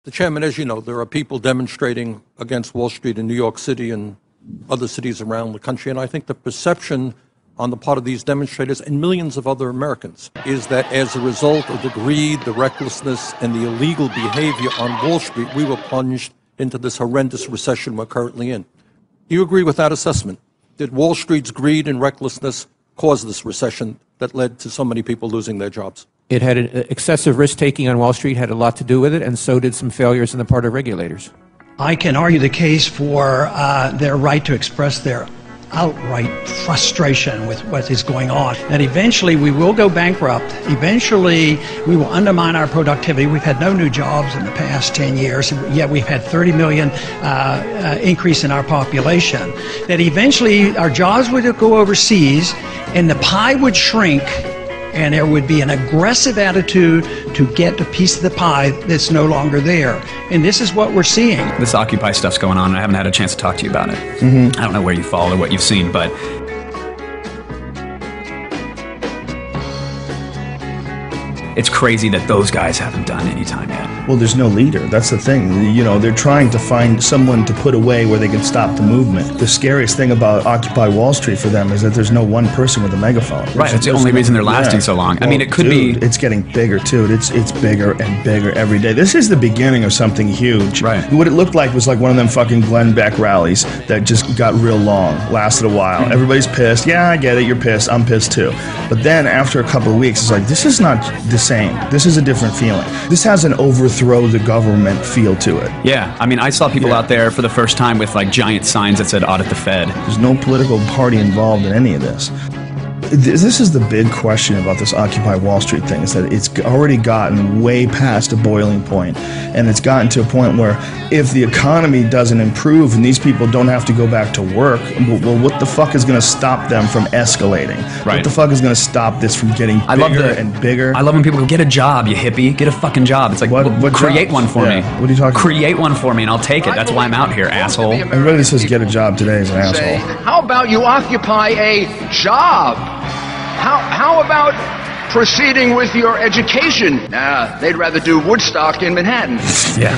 The chairman, as you know, there are people demonstrating against Wall Street in New York City and other cities around the country, and I think the perception on the part of these demonstrators and millions of other Americans is that as a result of the greed, the recklessness, and the illegal behavior on Wall Street, we were plunged into this horrendous recession we're currently in. Do you agree with that assessment? Did Wall Street's greed and recklessness cause this recession that led to so many people losing their jobs? It had excessive risk-taking on Wall Street had a lot to do with it, and so did some failures on the part of regulators. I can argue the case for their right to express their outright frustration with what is going on. That eventually we will go bankrupt. Eventually we will undermine our productivity. We've had no new jobs in the past 10 years, yet we've had 30 million increase in our population. That eventually our jobs would go overseas and the pie would shrink, and there would be an aggressive attitude to get a piece of the pie that's no longer there. And this is what we're seeing. This Occupy stuff's going on, and I haven't had a chance to talk to you about it. I don't know where you fall or what you've seen, but it's crazy that those guys haven't done any time yet. Well, there's no leader. That's the thing. You know, they're trying to find someone to put away where they can stop the movement. The scariest thing about Occupy Wall Street for them is that there's no one person with a megaphone. Right, that's the only reason they're lasting so long. Well, I mean, it could be... It's getting bigger, too. It's bigger and bigger every day. This is the beginning of something huge. Right. What it looked like was like one of them fucking Glenn Beck rallies that just got real long, lasted a while. Everybody's pissed. Yeah, I get it. You're pissed. I'm pissed, too. But then after a couple of weeks, it's like, this is not the same. This is a different feeling. This has an overthrow the government feel to it. Yeah, I mean, I saw people out there for the first time with like giant signs that said audit the Fed. There's no political party involved in any of this. This is the big question about this Occupy Wall Street thing, is that it's already gotten way past a boiling point, and it's gotten to a point where if the economy doesn't improve and these people don't have to go back to work, well, what the fuck is going to stop them from escalating? Right. What the fuck is going to stop this from getting bigger and bigger? I love when people go, get a job, you hippie. Get a fucking job. It's like, what create jobs? one for me. What are you talking about? Create one for me and I'll take it. That's why I'm out here, asshole. Everybody that says get a job today is an asshole. How about you occupy a job? How about proceeding with your education? They'd rather do Woodstock in Manhattan. Yeah.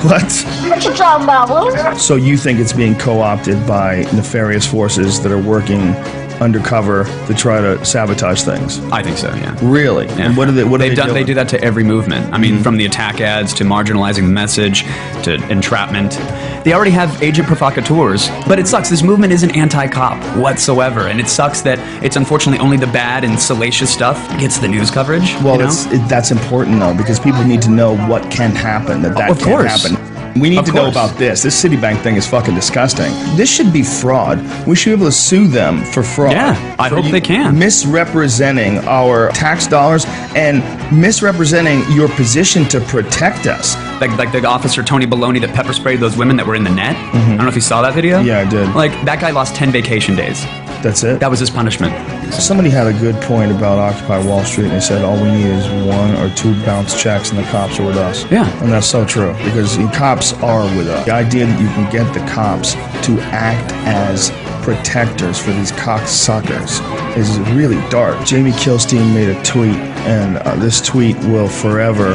What? What you talking about, Will? So you think it's being co-opted by nefarious forces that are working undercover to try to sabotage things? I think so, yeah. Really? Yeah. And what are they doing? They do that to every movement. I mean, from the attack ads to marginalizing the message to entrapment. They already have agent provocateurs, but it sucks. This movement isn't anti-cop whatsoever, and it sucks that it's unfortunately only the bad and salacious stuff gets the news coverage. Well, that's important, though, because people need to know what can happen, that can happen. We need to know about this. This Citibank thing is fucking disgusting. This should be fraud. We should be able to sue them for fraud. Yeah, I hope they can. Misrepresenting our tax dollars and misrepresenting your position to protect us. Like the officer Tony Baloney that pepper sprayed those women that were in the net. I don't know if you saw that video. Yeah, I did. Like, that guy lost 10 vacation days. That's it? That was his punishment. Somebody had a good point about Occupy Wall Street, and they said all we need is 1 or 2 bounce checks and the cops are with us. Yeah. And that's so true, because the cops are with us. The idea that you can get the cops to act as protectors for these cocksuckers is really dark. Jamie Kilstein made a tweet, and this tweet will forever,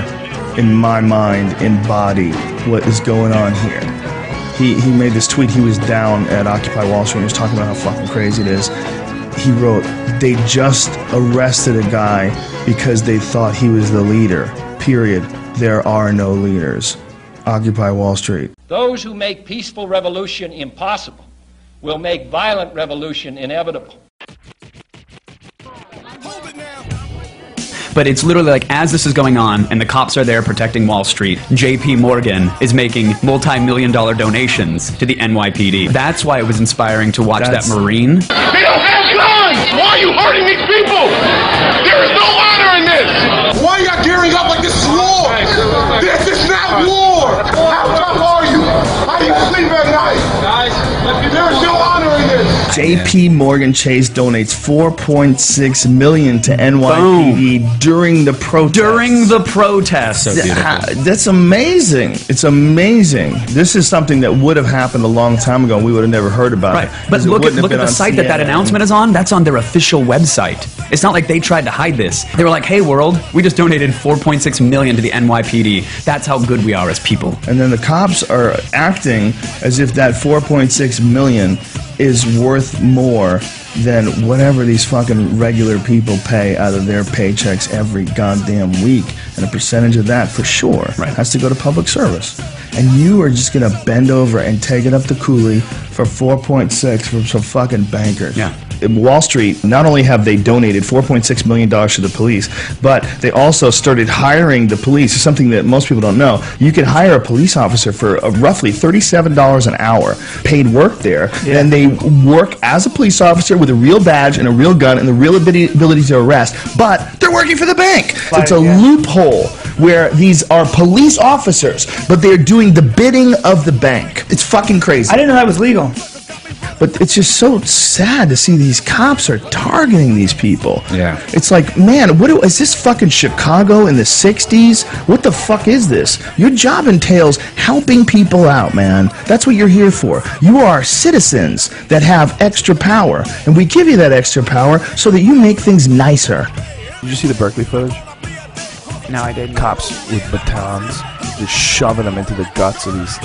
in my mind, embody what is going on here. He made this tweet. He was down at Occupy Wall Street and he was talking about how fucking crazy it is. He wrote, they just arrested a guy because they thought he was the leader. Period. There are no leaders. Occupy Wall Street. Those who make peaceful revolution impossible will make violent revolution inevitable. But it's literally like, as this is going on and the cops are there protecting Wall Street, JP Morgan is making multi-million-dollar donations to the NYPD. That's why it was inspiring to watch that Marine. They don't have guns! Why are you hurting these people? There is no honor in this! Why are y'all gearing up like this is war? This is not war! How tough are you? How do you sleep at night? There is no honor in this! J.P. Morgan Chase donates $4.6 million to NYPD during the protest. During the protest. So beautiful. That's amazing. It's amazing. This is something that would have happened a long time ago, and we would have never heard about it. But look at the site that announcement is on. That's on their official website. It's not like they tried to hide this. They were like, hey, world, we just donated $4.6 million to the NYPD. That's how good we are as people. And then the cops are acting as if that $4.6 million is worth more than whatever these fucking regular people pay out of their paychecks every goddamn week. And a percentage of that, for sure, has to go to public service. And you are just going to bend over and take it up the coolie for 4.6 from some fucking bankers. Yeah. In Wall Street, not only have they donated $4.6 million to the police, but they also started hiring the police. It's something that most people don't know. You can hire a police officer for roughly $37 an hour, paid work there, and they work as a police officer with a real badge and a real gun and the real ability to arrest, but they're working for the bank. So it's a loophole where these are police officers, but they're doing the bidding of the bank. It's fucking crazy. I didn't know that was legal. But it's just so sad to see these cops are targeting these people. Yeah. It's like, man, is this fucking Chicago in the 60s? What the fuck is this? Your job entails helping people out, man. That's what you're here for. You are citizens that have extra power. And we give you that extra power so that you make things nicer. Did you see the Berkeley footage? No, I didn't. Cops with batons just shoving them into the guts of these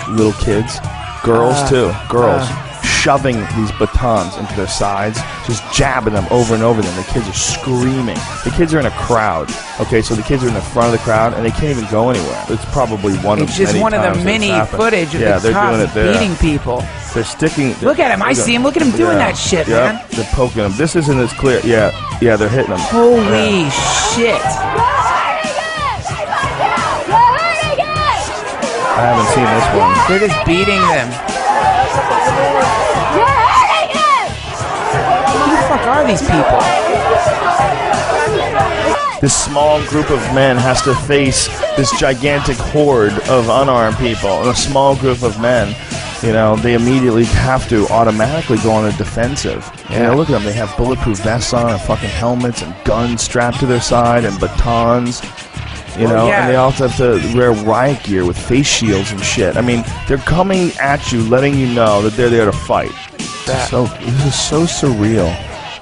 little kids. Girls, too. Girls. Shoving these batons into their sides, just jabbing them over and over them. The kids are screaming. The kids are in a crowd. Okay, so the kids are in the front of the crowd, and they can't even go anywhere. It's probably one of many times. It's just one of the mini footage of the cops beating people. They're sticking. Look at him. I see him. Look at him doing that shit, man. They're poking him. This isn't as clear. Yeah, they're hitting him. Holy shit. I haven't seen this one. They're just beating them. Who the fuck are these people? This small group of men has to face this gigantic horde of unarmed people. And a small group of men, you know, they immediately have to automatically go on the defensive. Yeah. You know, look at them. They have bulletproof vests on and fucking helmets and guns strapped to their side and batons. You know, and they also have to wear riot gear with face shields and shit. I mean, they're coming at you, letting you know that they're there to fight. This is so surreal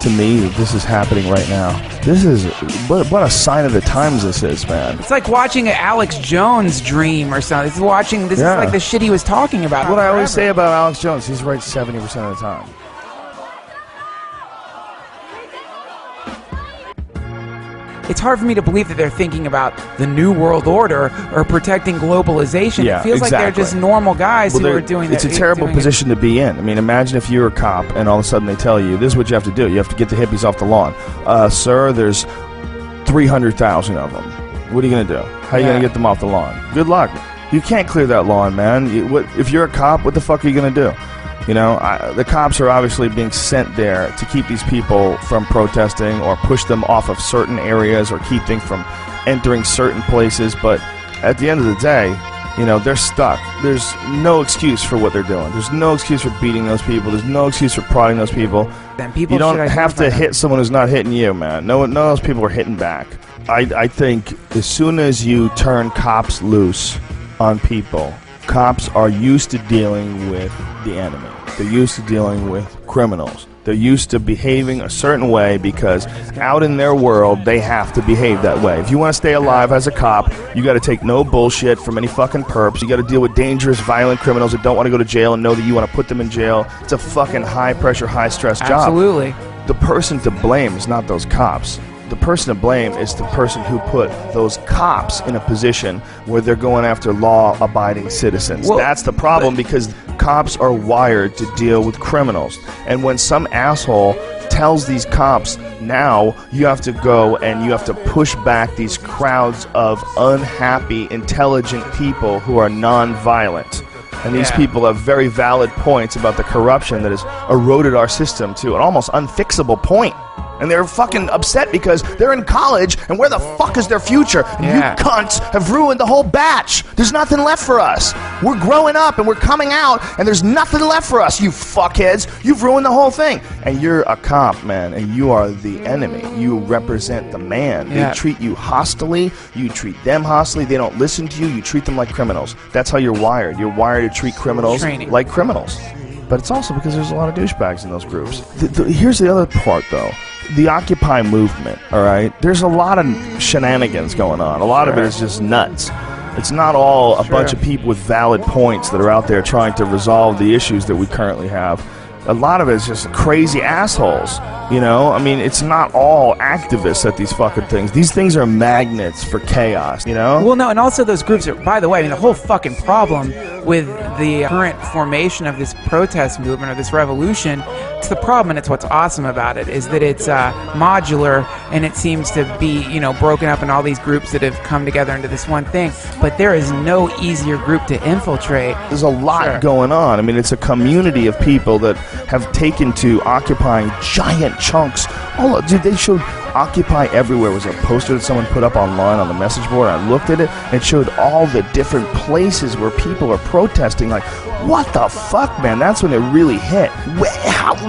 to me that this is happening right now. This is what a sign of the times this is, man. It's like watching an Alex Jones dream or something. This is like the shit he was talking about. What I always say about Alex Jones, he's right 70% of the time. It's hard for me to believe that they're thinking about the New World Order or protecting globalization. Yeah, it feels like they're just normal guys who are doing that. It's a terrible position to be in. I mean, imagine if you're a cop and all of a sudden they tell you, this is what you have to do. You have to get the hippies off the lawn. Sir, there's 300,000 of them. What are you going to do? How are you going to get them off the lawn? Good luck. You can't clear that lawn, man. If you're a cop, what the fuck are you going to do? You know, the cops are obviously being sent there to keep these people from protesting or push them off of certain areas or keep them from entering certain places. But at the end of the day, you know, they're stuck. There's no excuse for what they're doing. There's no excuse for beating those people. There's no excuse for prodding those people. You don't have to hit someone who's not hitting you, man. None of those people are hitting back. I think as soon as you turn cops loose on people, cops are used to dealing with the enemy. They're used to dealing with criminals. They're used to behaving a certain way because out in their world, they have to behave that way. If you want to stay alive as a cop, you got to take no bullshit from any fucking perps. You got to deal with dangerous, violent criminals that don't want to go to jail and know that you want to put them in jail. It's a fucking high-pressure, high-stress job. Absolutely. The person to blame is not those cops. The person to blame is the person who put those cops in a position where they're going after law-abiding citizens. Well, that's the problem because cops are wired to deal with criminals. And when some asshole tells these cops, now you have to go and you have to push back these crowds of unhappy, intelligent people who are non-violent. And these people have very valid points about the corruption that has eroded our system to an almost unfixable point. And they're fucking upset because they're in college, and where the fuck is their future? And you cunts have ruined the whole batch. There's nothing left for us. We're growing up, and we're coming out, and there's nothing left for us, you fuckheads. You've ruined the whole thing. And you're a cop, man, and you are the enemy. You represent the man. They treat you hostilely. You treat them hostilely. They don't listen to you. You treat them like criminals. That's how you're wired. You're wired to treat criminals like criminals. But it's also because there's a lot of douchebags in those groups. Here's the other part, though. The Occupy movement, all right? There's a lot of shenanigans going on. A lot of it is just nuts. It's not all a bunch of people with valid points that are out there trying to resolve the issues that we currently have. A lot of it is just crazy assholes, you know? I mean, it's not all activists at these fucking things. These things are magnets for chaos, you know? Well, no, and also those groups are, by the way, I mean, the whole fucking problem with the current formation of this protest movement or this revolution, it's the problem, and it's what's awesome about it, is that it's modular, and it seems to be, you know, broken up in all these groups that have come together into this one thing. But there is no easier group to infiltrate. There's a lot going on. I mean, it's a community of people that have taken to occupying giant chunks. Dude, they showed Occupy Everywhere was a poster that someone put up online on the message board. I looked at it, and it showed all the different places where people are protesting. Like, what the fuck, man? That's when it really hit.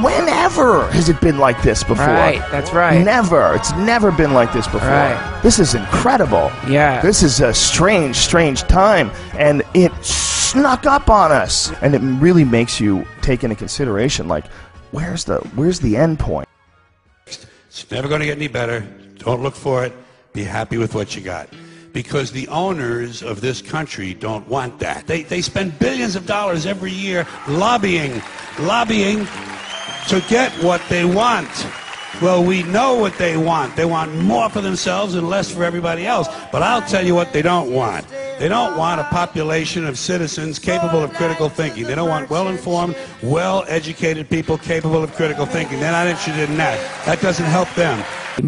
Whenever has it been like this before? Right, that's right. Never. It's never been like this before. Right. This is incredible. Yeah. This is a strange, strange time, and it snuck up on us. And it really makes you take into consideration, like, where's the end point? It's never going to get any better. Don't look for it. Be happy with what you got. Because the owners of this country don't want that. They spend billions of dollars every year lobbying to get what they want. Well, we know what they want. They want more for themselves and less for everybody else. But I'll tell you what they don't want. They don't want a population of citizens capable of critical thinking. They don't want well-informed, well-educated people capable of critical thinking. They're not interested in that. That doesn't help them.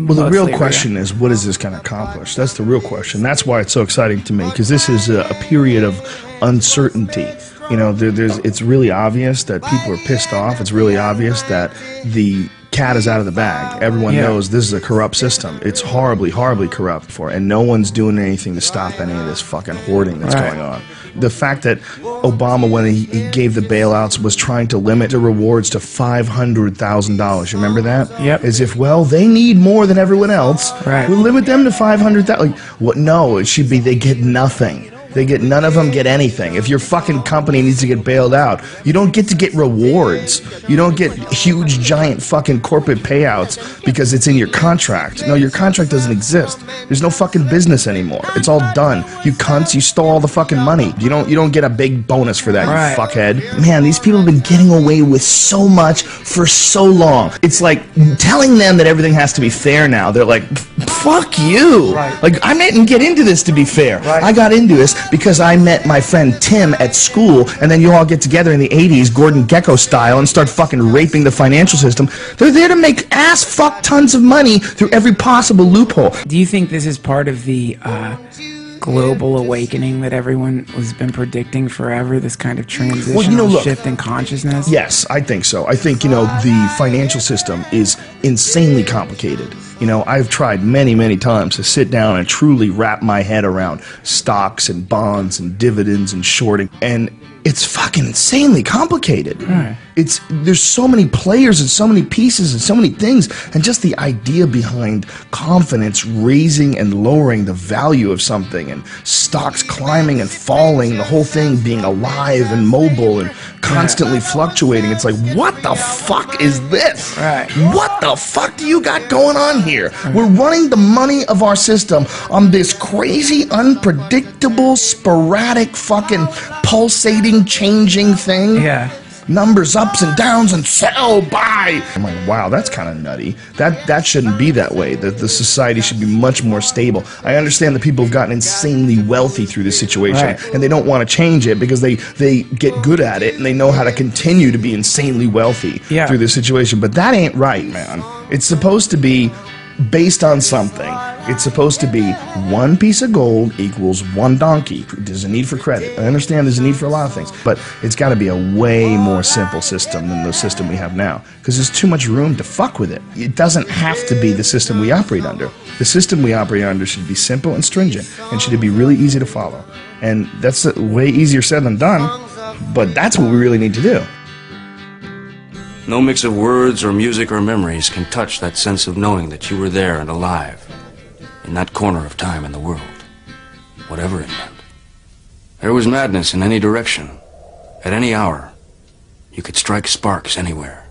Well, the real question is, what is this going to accomplish? That's the real question. That's why it's so exciting to me, because this is a period of uncertainty. You know, it's really obvious that people are pissed off. It's really obvious that the cat is out of the bag. Everyone knows this is a corrupt system. It's horribly, horribly corrupt and no one's doing anything to stop any of this fucking hoarding that's going on. The fact that Obama, when he gave the bailouts, was trying to limit the rewards to $500,000. You remember that? Yep. As if, well, they need more than everyone else. Right. We'll limit them to $500,000. Like, what? No, it should be they get nothing. None of them get anything. If your fucking company needs to get bailed out, you don't get to get rewards. You don't get huge, giant fucking corporate payouts because it's in your contract. No, your contract doesn't exist. There's no fucking business anymore. It's all done. You cunts, you stole all the fucking money. You don't get a big bonus for that, you fuckhead. Man, these people have been getting away with so much for so long. It's like telling them that everything has to be fair now. They're like, fuck you. Like, I didn't get into this to be fair. I got into this because I met my friend Tim at school, and then you all get together in the 80s, Gordon Gekko style, and start fucking raping the financial system. They're there to make ass fuck tons of money through every possible loophole. Do you think this is part of the global awakening that everyone has been predicting forever, this kind of transitional shift in consciousness? Yes, I think so. I think, the financial system is insanely complicated. I've tried many, many times to sit down and truly wrap my head around stocks and bonds and dividends and shorting, and it's fucking insanely complicated. There's so many players and so many pieces and so many things, and just the idea behind confidence raising and lowering the value of something, and stocks climbing and falling, the whole thing being alive and mobile and constantly fluctuating. It's like, what the fuck is this? What the fuck do you got going on here? We're running the money of our system on this crazy, unpredictable, sporadic, fucking pulsating, changing thing. Numbers ups and downs and sell, buy. I'm like, wow, that's kind of nutty. That shouldn't be that way. The society should be much more stable. I understand that people have gotten insanely wealthy through this situation, and they don't want to change it because they get good at it and they know how to continue to be insanely wealthy through this situation. But that ain't right, man. It's supposed to be based on something. It's supposed to be one piece of gold equals one donkey. There's a need for credit. I understand there's a need for a lot of things, but it's got to be a way more simple system than the system we have now, because there's too much room to fuck with it. It doesn't have to be the system we operate under. The system we operate under should be simple and stringent, and should be really easy to follow. And that's way easier said than done, but that's what we really need to do. No mix of words or music or memories can touch that sense of knowing that you were there and alive, in that corner of time in the world, whatever it meant. There was madness in any direction, at any hour. You could strike sparks anywhere.